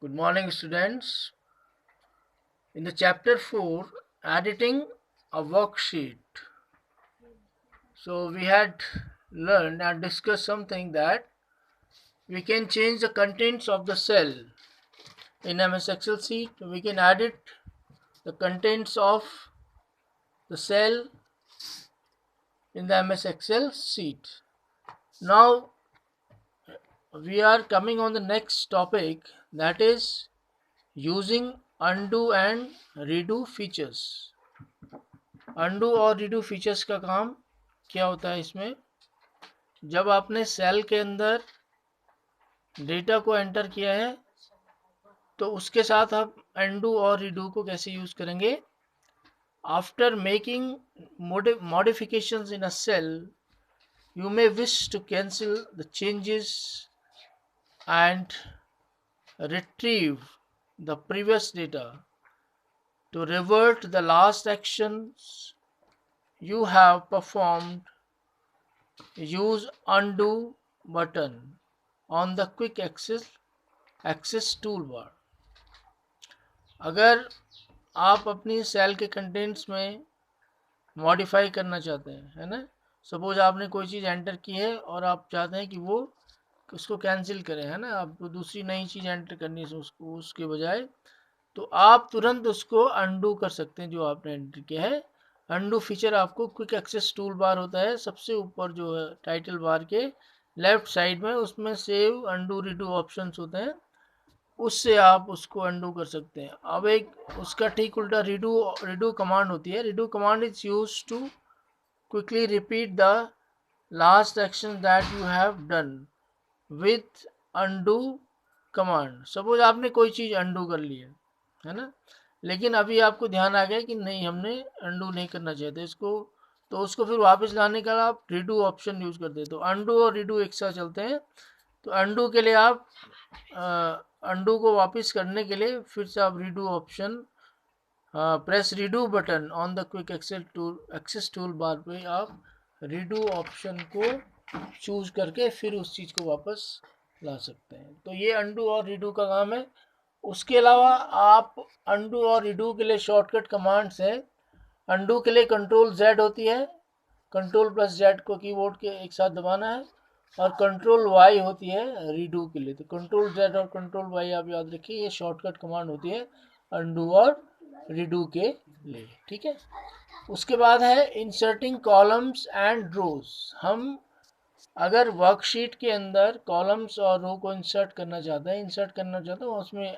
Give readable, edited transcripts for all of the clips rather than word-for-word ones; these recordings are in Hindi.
Good morning, students. In the chapter 4, editing a worksheet. So, we had learned and discussed something that we can change the contents of the cell. In MS Excel sheet, we can edit the contents of the cell in the MS Excel sheet. Now, we are coming on the next topic, that is using undo and redo features. Undo और रीडू फीचर्स का काम क्या होता है इसमें? जब आपने सेल के अंदर डेटा को एंटर किया है तो उसके साथ आप अंडू और रीडू को कैसे यूज करेंगे? After making modifications in a cell you may wish to cancel the changes and retrieve the previous data. To revert the last actions you have performed, use undo button on the quick access toolbar. अगर आप अपनी सेल के कंटेंट्स में मॉडिफाई करना चाहते हैं, है ना, सपोज आपने कोई चीज़ एंटर की है और आप चाहते हैं कि वो उसको कैंसिल करें, है ना, आप दूसरी नई चीज़ एंटर करनी है उसको उसके बजाय, तो आप तुरंत उसको अंडू कर सकते हैं जो आपने एंटर किया है. अंडू फीचर आपको क्विक एक्सेस टूल बार होता है सबसे ऊपर जो है टाइटल बार के लेफ्ट साइड में, उसमें सेव अंडू रीडू ऑप्शंस होते हैं, उससे आप उसको अंडू कर सकते हैं. अब एक उसका ठीक उल्टा रीडू कमांड होती है. Redo command is use to quickly repeat the last action that you have done with undo command. Suppose आपने कोई चीज़ अंडू कर ली है ना, लेकिन अभी आपको ध्यान आ गया कि नहीं, हमने अंडू नहीं करना चाहते इसको, तो उसको फिर वापस लाने का आप रीडू ऑप्शन यूज़ करते हैं. तो अंडू और रीडू एक साथ चलते हैं. तो अंडू के लिए आप अंडू को वापस करने के लिए फिर से आप redo option press redo button on the quick access tool bar पे आप रीडू ऑप्शन को चूज करके फिर उस चीज़ को वापस ला सकते हैं. तो ये अंडू और रीडू का काम है. उसके अलावा आप अंडू और रीडू के लिए शॉर्टकट कमांड्स है. अंडू के लिए कंट्रोल Z होती है, कंट्रोल प्लस Z को कीबोर्ड के एक साथ दबाना है, और कंट्रोल Y होती है रीडू के लिए. तो कंट्रोल Z और कंट्रोल Y आप याद रखिए, ये शॉर्टकट कमांड होती है अंडू और रीडू के लिए. ठीक है. उसके बाद है इंसर्टिंग कॉलम्स एंड रोज. हम अगर वर्कशीट के अंदर कॉलम्स और रो को इंसर्ट करना चाहते हैं, उसमें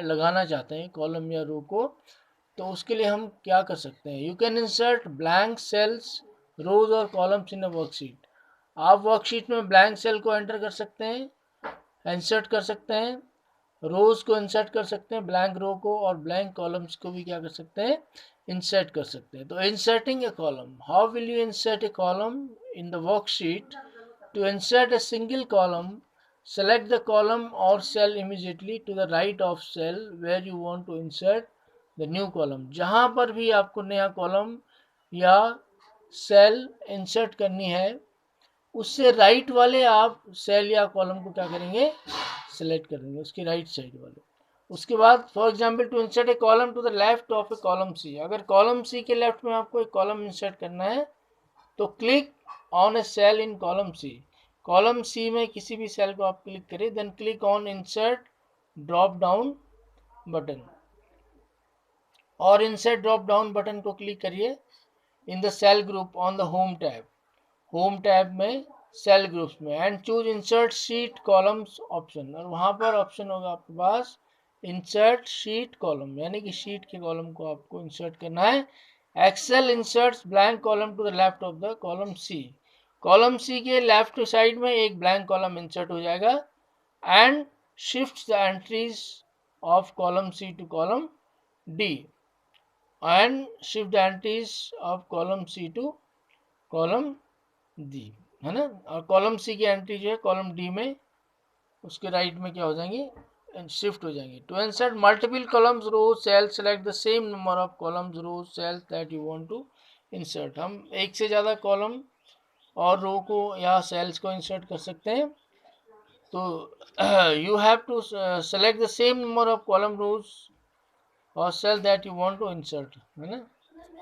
लगाना चाहते हैं कॉलम या रो को, तो उसके लिए हम क्या कर सकते हैं? You can insert blank cells, rows और कॉलम्स इन अ वर्कशीट. आप वर्कशीट में ब्लैंक सेल को एंटर कर सकते हैं, इंसर्ट कर सकते हैं, रोज को इंसर्ट कर सकते हैं, ब्लैंक रो को, और ब्लैंक कॉलम्स को भी क्या कर सकते हैं? इंसर्ट कर सकते हैं. तो inserting A column, how will you insert a column in the worksheet? To insert a single column, select the column or cell immediately to the right of cell where you want to insert the new column. जहाँ पर भी आपको नया कॉलम या सेल इंसर्ट करनी है, उससे राइट वाले आप सेल या कॉलम को क्या करेंगे? सेलेक्ट करेंगे, उसके राइट साइड वाले. उसके बाद for example to insert a column to the left of a column C. अगर कॉलम सी के लेफ्ट में आपको एक कॉलम इंसर्ट करना है तो click on a cell in column C. Column C में किसी भी सेल को आप क्लिक करें, then click on insert drop down button, और इंसर्ट ड्रॉप डाउन बटन को क्लिक करिए in the cell group on the home tab में सेल ग्रुप्स में, and choose insert sheet columns option. और वहाँ पर ऑप्शन होगा आपके पास इंसर्ट शीट कॉलम, यानी कि शीट के कॉलम को आपको इंसर्ट करना है. Excel inserts blank column to the left of the column C. Column C के लेफ्ट साइड में एक ब्लैंक कॉलम इंसर्ट हो जाएगा, and shift the entries of column C to column D, and shift the entries of column C to column D, है ना. और कॉलम सी की एंट्री जो है कॉलम डी में, उसके राइट में क्या हो जाएंगे? शिफ्ट हो जाएंगे. To insert multiple columns rows cell, select the same number of columns rows cells that you want to insert. हम एक से ज़्यादा कॉलम और रो को या सेल्स को इंसर्ट कर सकते हैं. तो you have to select the same number of column rows और cell that you want to insert, है ना।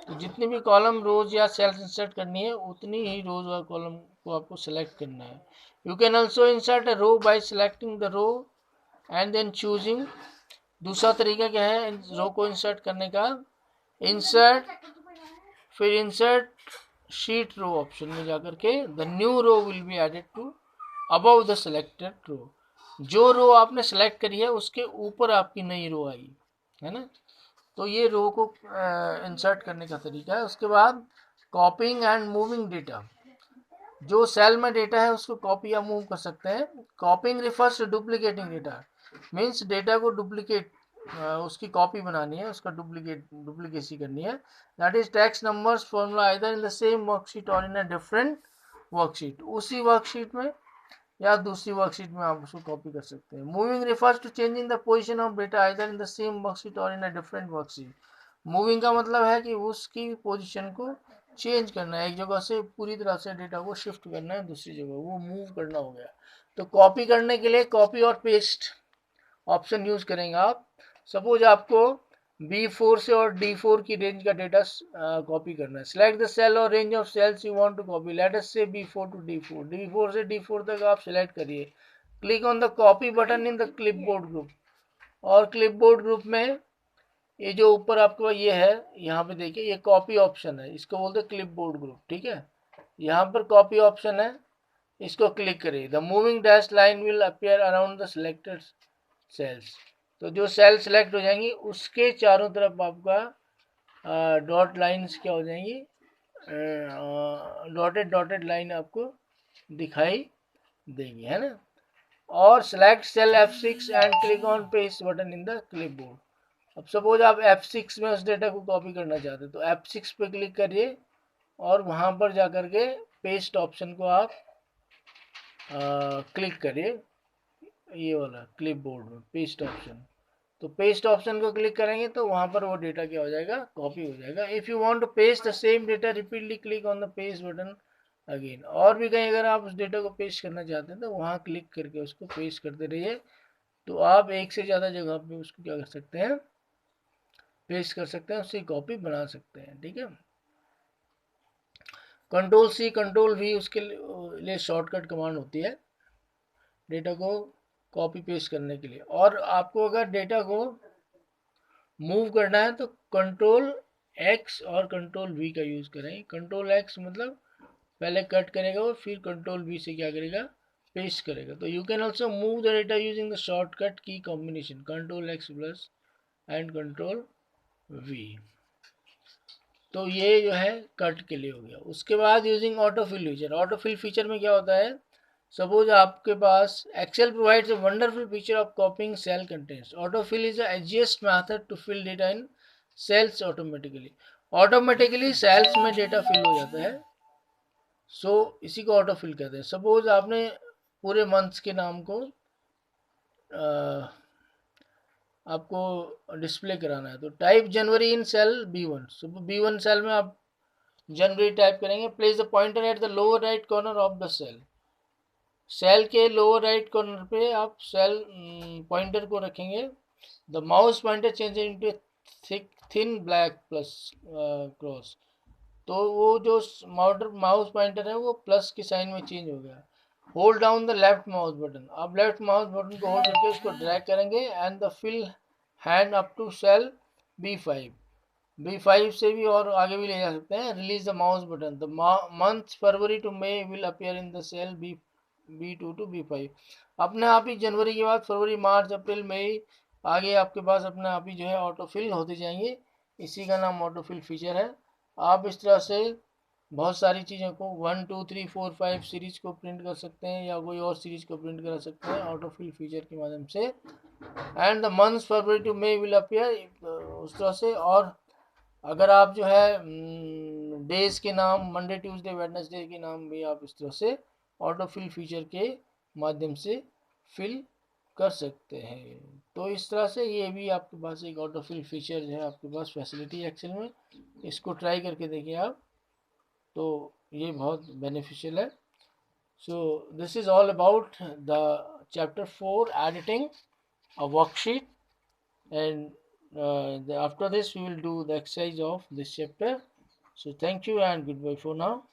तो जितनी भी कॉलम रोज या सेल्स इंसर्ट करनी है उतनी ही रोज और कॉलम को आपको सेलेक्ट करना है। You can also insert a row by selecting the row and then choosing. दूसरा तरीका क्या है रो को इंसर्ट करने का, इंसर्ट फिर इंसर्ट शीट रो ऑप्शन में जाकर के the new row will be added to above the selected row. जो रो आपने सेलेक्ट करी है उसके ऊपर आपकी नई रो आई, है ना। तो ये रो को इंसर्ट करने का तरीका है। उसके बाद कॉपिंग एंड मूविंग डेटा, जो सेल में डेटा है उसको कॉपी या मूव कर सकते हैं। Copying refers to duplicating data, means data को डुप्लीकेट उसकी कॉपी बनानी है, उसका डुप्लीकेसी करनी है। That is text numbers formula either in the same worksheet और इन अ डिफरेंट वर्कशीट, उसी वर्कशीट में या दूसरी वर्कशीट में आप उसको कॉपी कर सकते हैं। Moving refers to changing the position of data either in the same worksheet और in a different worksheet. Moving का मतलब है कि उसकी पोजीशन को चेंज करना है, एक जगह से पूरी तरह से डेटा को शिफ्ट करना है दूसरी जगह, वो मूव करना हो गया। तो कॉपी करने के लिए कॉपी और पेस्ट ऑप्शन यूज करेंगे आप। सपोज आपको B4 से और D4 की रेंज का डेटा कॉपी करना है। सिलेक्ट द सेल और range of cells you want to copy, let us say B4 to D4, D4 से D4 तक आप सिलेक्ट करिए। Click on the copy button in the clipboard group, और क्लिपबोर्ड ग्रुप में ये जो ऊपर आपको ये है यहाँ पे देखिए ये कॉपी ऑप्शन है, इसको बोलते हैं क्लिपबोर्ड ग्रुप, ठीक है। यहाँ पर कॉपी ऑप्शन है, इसको क्लिक करिए। The moving dash line will appear around the selected cells, तो जो सेल सेलेक्ट हो जाएंगी उसके चारों तरफ आपका डॉट लाइन्स क्या हो जाएंगी, डॉटेड लाइन आपको दिखाई देगी, है ना। और select cell F6 and click on paste button in the clipboard. अब सपोज आप F6 में उस डेटा को कॉपी करना चाहते हैं तो F6 पे क्लिक करिए और वहां पर जाकर के पेस्ट ऑप्शन को आप क्लिक करिए, ये वाला क्लिपबोर्ड में पेस्ट ऑप्शन। तो पेस्ट ऑप्शन को क्लिक करेंगे तो वहां पर वो डेटा क्या हो जाएगा, कॉपी हो जाएगा। If you want to paste the same data repeatedly click on the paste button again. और भी कहीं अगर आप उस डेटा को पेस्ट करना चाहते हैं तो वहां क्लिक करके उसको पेस्ट करते रहिए, तो आप एक से ज़्यादा जगह पे उसको क्या कर सकते हैं, पेस्ट कर सकते हैं, उसकी कॉपी बना सकते हैं, ठीक है। कंट्रोल C कंट्रोल V उसके लिए शॉर्टकट कमांड होती है डेटा को कॉपी पेस्ट करने के लिए। और आपको अगर डेटा को मूव करना है तो कंट्रोल X और कंट्रोल V का यूज करें। कंट्रोल X मतलब पहले कट करेगा वो, फिर कंट्रोल V से क्या करेगा, पेस्ट करेगा। तो you can also move the data using the shortcut key combination control X plus and control V। तो ये जो है कट के लिए हो गया। उसके बाद using autofill feature, autofill feature में क्या होता है, सपोज आपके पास Excel provides a wonderful feature of copying cell contents. Autofill is the easiest method to fill data in cells automatically, automatically cells में डेटा फिल हो जाता है। सो इसी को ऑटोफिल कहते हैं। सपोज आपने पूरे मंथ्स के नाम को आपको डिस्प्ले कराना है तो type January in cell B1। So B1 cell में आप जनवरी टाइप करेंगे। Place the pointer at the lower right corner of the cell, cell के लोअर राइट कॉर्नर पे आप सेल पॉइंटर को रखेंगे। The mouse pointer change into thin black plus cross, तो वो जो माउस पॉइंटर है वो प्लस के साइन में चेंज हो गया। Hold down the left mouse button, आप लेफ्ट माउस बटन को होल्ड करके उसको ड्रैग करेंगे and the fill hand up to cell B5। B5 से भी और आगे भी ले जा सकते हैं। Release the mouse button, the month February to May will appear in the cell B2 to B5। अपने आप ही जनवरी के बाद फरवरी मार्च अप्रैल मई आगे आपके पास अपने आप ही जो है ऑटोफिल होते जाएंगे। इसी का नाम ऑटोफिल फीचर है। आप इस तरह से बहुत सारी चीज़ों को 1 2 3 4 5 सीरीज को प्रिंट कर सकते हैं या कोई और सीरीज को प्रिंट कर सकते हैं ऑटोफिल फीचर के माध्यम से। And the months February to May will appear उस तरह से। और अगर आप जो है डेज के नाम मंडे ट्यूसडे वेडनेसडे के नाम भी आप इस तरह से ऑटोफिल फीचर के माध्यम से फिल कर सकते हैं। तो इस तरह से ये भी आपके पास एक ऑटोफिल फीचर जो है आपके पास फैसिलिटी एक्सेल में, इसको ट्राई करके देखिए आप, तो ये बहुत बेनिफिशियल है। So this is all about the chapter 4, editing a worksheet, and after this we will do the exercise of this chapter. So thank you and goodbye for now.